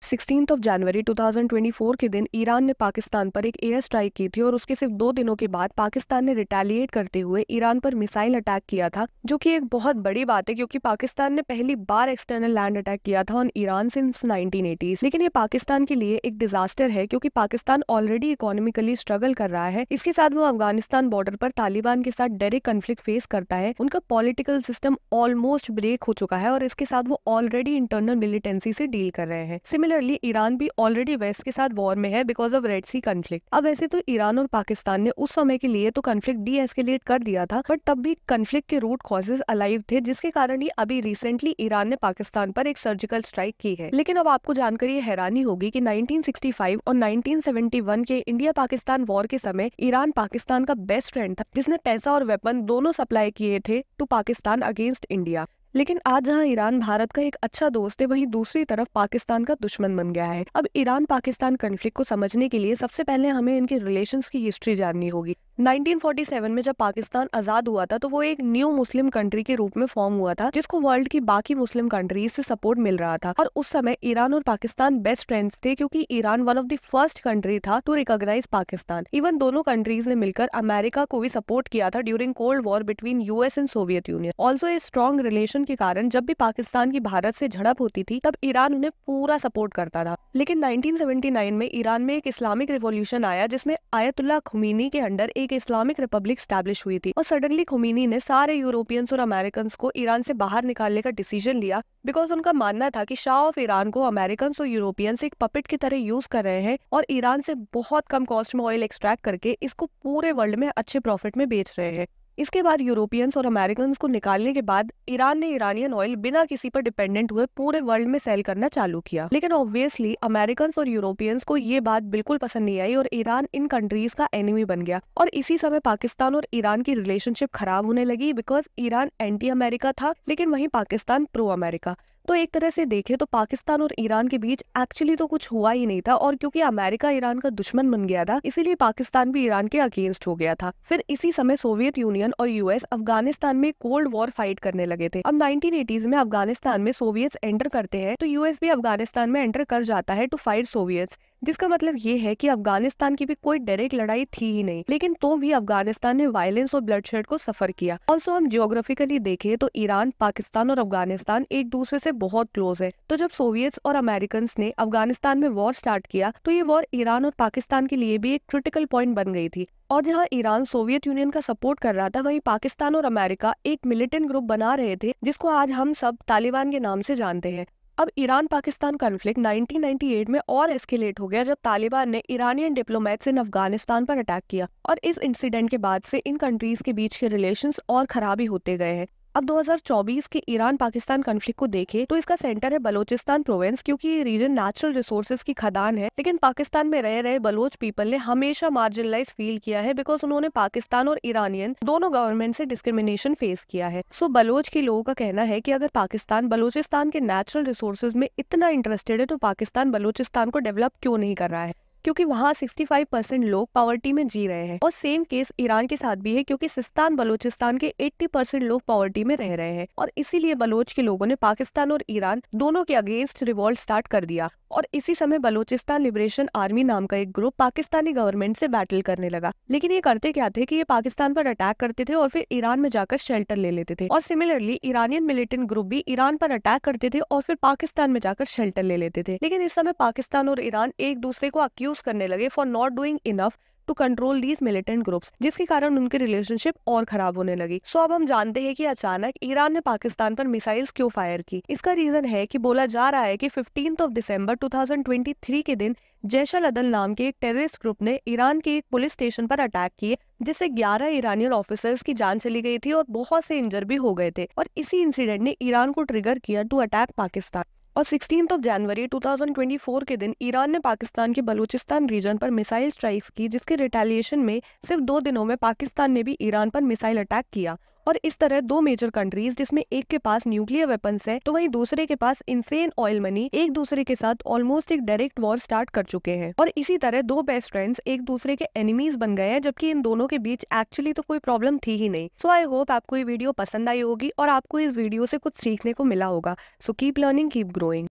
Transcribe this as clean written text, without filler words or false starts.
16 जनवरी 2024 के दिन ईरान ने पाकिस्तान पर एक एयर स्ट्राइक की थी और उसके सिर्फ 2 दिनों के बाद पाकिस्तान ने रिटेलिएट करते हुए ईरान पर मिसाइल अटैक किया था, जो कि एक बहुत बड़ी बात है क्योंकि पाकिस्तान ने पहली बार एक्सटर्नल लैंड अटैक किया था ऑन ईरान सिंस 1980s। लेकिन ये पाकिस्तान के लिए एक डिजास्टर है क्योंकि पाकिस्तान ऑलरेडी इकोनॉमिकली स्ट्रगल कर रहा है। इसके साथ वो अफगानिस्तान बॉर्डर पर तालिबान के साथ डायरेक्ट कन्फ्लिक्ट फेस करता है। उनका पॉलिटिकल सिस्टम ऑलमोस्ट ब्रेक हो चुका है और इसके साथ वो ऑलरेडी इंटरनल मिलिटेंसी से डील कर रहे हैं। सिमिलरली ईरान भी ऑलरेडी वेस्ट के साथ वॉर में है because of Red Sea conflict. अब वैसे तो ईरान और पाकिस्तान ने उस समय के लिए तो कन्फ्लिक्ट डी एस्केलेट कर दिया था, बट तब भी कन्फ्लिक्ट के रूट कॉजेज अलाइव थे, जिसके कारण ही अभी रिसेंटली ईरान ने पाकिस्तान पर एक सर्जिकल स्ट्राइक की है। लेकिन अब आपको जानकर ये हैरानी होगी कि 1965 और 1971 के इंडिया पाकिस्तान वॉर के समय ईरान पाकिस्तान का बेस्ट फ्रेंड था, जिसने पैसा और वेपन दोनों सप्लाई किए थे टू पाकिस्तान अगेंस्ट इंडिया। लेकिन आज जहां ईरान भारत का एक अच्छा दोस्त है, वहीं दूसरी तरफ पाकिस्तान का दुश्मन बन गया है। अब ईरान पाकिस्तान कन्फ्लिक्ट को समझने के लिए सबसे पहले हमें इनके रिलेशंस की हिस्ट्री जाननी होगी। 1947 में जब पाकिस्तान आजाद हुआ था तो वो एक न्यू मुस्लिम कंट्री के रूप में फॉर्म हुआ था, जिसको वर्ल्ड की बाकी मुस्लिम कंट्रीज से सपोर्ट मिल रहा था। और उस समय ईरान और पाकिस्तान बेस्ट फ्रेंड्स थे क्योंकि Iran one of the first country था टू रिकॉग्नाइज पाकिस्तान। इवन दोनों कंट्रीज ने मिलकर अमेरिका को भी सपोर्ट किया था during cold war between US and Soviet union. Also a strong relation के कारण जब भी पाकिस्तान की भारत से झड़प होती थी तब ईरान उन्हें पूरा सपोर्ट करता था। लेकिन 1979 में ईरान में एक इस्लामिक रिवॉल्यूशन आया जिसमें आयतुल्लाह खुमैनी के अंडर एक इस्लामिक रिपब्लिक स्टैब्लिश हुई थी और सडनली खुमैनी ने सारे यूरोपियंस और अमेरिकन को ईरान से बाहर निकालने का डिसीजन लिया बिकॉज उनका मानना था कि शाह ऑफ ईरान को अमेरिकन और यूरोपियंस एक पपेट की तरह यूज कर रहे हैं और ईरान से बहुत कम कॉस्ट में ऑयल एक्सट्रैक्ट करके इसको पूरे वर्ल्ड में अच्छे प्रॉफिट में बेच रहे हैं। इसके बाद यूरोपियंस और अमेरिकन को निकालने के बाद ईरान ने ईरानियन ऑयल बिना किसी पर डिपेंडेंट हुए पूरे वर्ल्ड में सेल करना चालू किया। लेकिन ऑब्वियसली अमेरिकन और यूरोपियंस को ये बात बिल्कुल पसंद नहीं आई और ईरान इन कंट्रीज का एनिमी बन गया। और इसी समय पाकिस्तान और ईरान की रिलेशनशिप खराब होने लगी बिकॉज ईरान एंटी अमेरिका था लेकिन वहीं पाकिस्तान प्रो अमेरिका। तो एक तरह से देखें तो पाकिस्तान और ईरान के बीच एक्चुअली तो कुछ हुआ ही नहीं था और क्योंकि अमेरिका ईरान का दुश्मन बन गया था इसीलिए पाकिस्तान भी ईरान के अगेंस्ट हो गया था। फिर इसी समय सोवियत यूनियन और यूएस अफगानिस्तान में कोल्ड वॉर फाइट करने लगे थे। अब 1980s में अफगानिस्तान में सोवियट्स एंटर करते हैं तो यूएस भी अफगानिस्तान में एंटर कर जाता है टू फाइट सोवियट्स, जिसका मतलब ये है कि अफगानिस्तान की भी कोई डायरेक्ट लड़ाई थी ही नहीं, लेकिन तो भी अफगानिस्तान ने वायलेंस और ब्लडशेड को सफर किया। ऑल्सो हम जियोग्राफिकली देखें तो ईरान, पाकिस्तान और अफगानिस्तान एक दूसरे से बहुत क्लोज है। तो जब सोवियट्स और अमेरिकन ने अफगानिस्तान में वॉर स्टार्ट किया तो ये वॉर ईरान और पाकिस्तान के लिए भी एक क्रिटिकल पॉइंट बन गई थी। और जहां ईरान सोवियत यूनियन का सपोर्ट कर रहा था वहीं पाकिस्तान और अमेरिका एक मिलिटेंट ग्रुप बना रहे थे जिसको आज हम सब तालिबान के नाम से जानते हैं। अब ईरान पाकिस्तान कॉन्फ्लिक्ट 1998 में और एस्केलेट हो गया जब तालिबान ने ईरानियन डिप्लोमेट्स इन अफगानिस्तान पर अटैक किया और इस इंसिडेंट के बाद से इन कंट्रीज के बीच के रिलेशंस और खराब ही होते गए हैं। अब 2024 के ईरान पाकिस्तान कॉन्फ्लिक्ट को देखें तो इसका सेंटर है बलोचिस्तान प्रोविंस क्योंकि ये रीजन नेचुरल रिसोर्सेज की खदान है। लेकिन पाकिस्तान में रह रहे बलोच पीपल ने हमेशा मार्जिनलाइज फील किया है बिकॉज उन्होंने पाकिस्तान और ईरानियन दोनों गवर्नमेंट से डिस्क्रिमिनेशन फेस किया है। सो बलोच के लोगों का कहना है कि अगर पाकिस्तान बलोचिस्तान के नेचुरल रिसोर्सेज में इतना इंटरेस्टेड है तो पाकिस्तान बलोचिस्तान को डेवलप क्यों नहीं कर रहा है, क्योंकि वहाँ 65% लोग पॉवर्टी में जी रहे हैं। और सेम केस ईरान के साथ भी है क्योंकि सिस्तान बलोचिस्तान के 80% लोग पॉवर्टी में रह रहे हैं और इसीलिए बलोच के लोगों ने पाकिस्तान और ईरान दोनों के अगेंस्ट रिवॉल्ट स्टार्ट कर दिया। और इसी समय बलोचिस्तान लिबरेशन आर्मी नाम का एक ग्रुप पाकिस्तानी गवर्नमेंट से बैटल करने लगा। लेकिन ये करते क्या थे कि ये पाकिस्तान पर अटैक करते थे और फिर ईरान में जाकर शेल्टर ले लेते थे। और सिमिलरली ईरानियन मिलिटेंट ग्रुप भी ईरान पर अटैक करते थे और फिर पाकिस्तान में जाकर शेल्टर ले लेते थे। लेकिन इस समय पाकिस्तान और ईरान एक दूसरे को अक्यूज करने लगे for not doing enough to control these militant groups, जिसके कारण उनकी रिलेशनशिप और खराब होने लगी। सो अब हम जानते हैं कि अचानक ईरान ने पाकिस्तान पर मिसाइल्स क्यों फायर की। इसका रीजन है कि बोला जा रहा है कि 15 दिसंबर 2023 के दिन जैश अल अदल नाम के एक टेररिस्ट ग्रुप ने ईरान के एक पुलिस स्टेशन पर अटैक किए जिससे 11 ईरानियन ऑफिसर्स की जान चली गई थी और बहुत से इंजर भी हो गए थे। और इसी इंसिडेंट ने ईरान को ट्रिगर किया टू अटैक पाकिस्तान। और 16 जनवरी 2024 के दिन ईरान ने पाकिस्तान के बलूचिस्तान रीजन पर मिसाइल स्ट्राइक्स की, जिसके रिटेलिएशन में सिर्फ 2 दिनों में पाकिस्तान ने भी ईरान पर मिसाइल अटैक किया। और इस तरह 2 मेजर कंट्रीज जिसमें एक के पास न्यूक्लियर वेपन्स है तो वहीं दूसरे के पास इनसेन ऑयल मनी एक दूसरे के साथ ऑलमोस्ट एक डायरेक्ट वॉर स्टार्ट कर चुके हैं। और इसी तरह 2 बेस्ट फ्रेंड्स एक दूसरे के एनिमीज बन गए हैं, जबकि इन दोनों के बीच एक्चुअली तो कोई प्रॉब्लम थी ही नहीं। सो आई होप आपको ये वीडियो पसंद आई होगी और आपको इस वीडियो से कुछ सीखने को मिला होगा। So keep learning, keep growing.